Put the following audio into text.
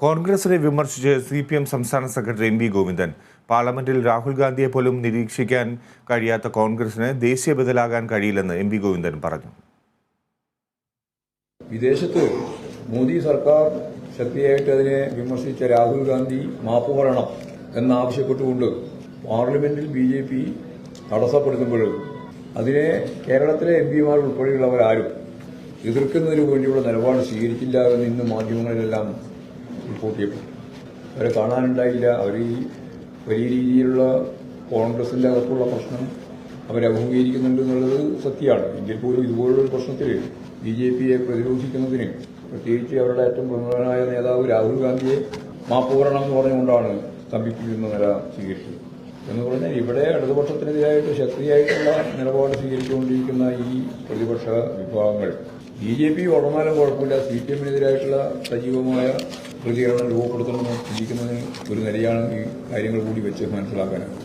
കോൺഗ്രസിനെ വിമർശിച്ച് CPM സംസ്ഥാന സെക്രട്ടറി എം വി ഗോവിന്ദൻ. പാർലമെന്റിൽ രാഹുൽ ഗാന്ധിയെ പോലും നിരീക്ഷിക്കാൻ കഴിയാത്ത കോൺഗ്രസിന് ദേശീയ ബദലാകാൻ കഴിയില്ലെന്ന് എം വി ഗോവിന്ദൻ പറഞ്ഞു. വിദേശത്ത് മോദി സർക്കാർ ശക്തിയായിട്ട് അതിനെ വിമർശിച്ച രാഹുൽ ഗാന്ധി മാപ്പ് പറയണം എന്നാവശ്യപ്പെട്ടുകൊണ്ട് പാർലമെന്റിൽ BJP തടസ്സപ്പെടുത്തുമ്പോൾ അതിനെ കേരളത്തിലെ MP-മാർ ഉൾപ്പെടെയുള്ളവരാരും എതിർക്കുന്നതിന് വേണ്ടിയുള്ള നിലപാട് സ്വീകരിക്കില്ല എന്ന് ഇന്ന് മാധ്യമങ്ങളിലെല്ലാം റിപ്പോർട്ട് ചെയ്യപ്പെട്ടു. അവരെ കാണാനുണ്ടായില്ല. അവർ ഈ വലിയ രീതിയിലുള്ള കോൺഗ്രസിന്റെ അകത്തുള്ള പ്രശ്നം അവരെ അഭിമുഖീകരിക്കുന്നുണ്ട് എന്നുള്ളത് സത്യമാണ്. എങ്കിൽ പോലും ഇതുപോലുള്ള പ്രശ്നത്തിൽ BJP-യെ പ്രതിരോധിക്കുന്നതിന് പ്രത്യേകിച്ച് അവരുടെ ഏറ്റവും പ്രമുഖനായ നേതാവ് രാഹുൽ ഗാന്ധിയെ മാപ്പ് പറയണം എന്ന് പറഞ്ഞുകൊണ്ടാണ് സ്തംഭിപ്പിക്കുന്ന നില സ്വീകരിച്ചത്. എന്ന് പറഞ്ഞാൽ ഇവിടെ ഇടതുപക്ഷത്തിനെതിരായിട്ട് ശക്തിയായിട്ടുള്ള നിലപാട് സ്വീകരിച്ചുകൊണ്ടിരിക്കുന്ന ഈ പ്രതിപക്ഷ വിഭാഗങ്ങൾ BJP വളർന്നാലും കുഴപ്പമില്ല, CPM-നെതിരായിട്ടുള്ള സജീവമായ പ്രതികരണം രൂപപ്പെടുത്തണമെന്ന് ചിന്തിക്കുന്നതിന് ഒരു നിലയാണ് ഈ കാര്യങ്ങൾ കൂടി വെച്ച് മനസ്സിലാക്കാനാണ്.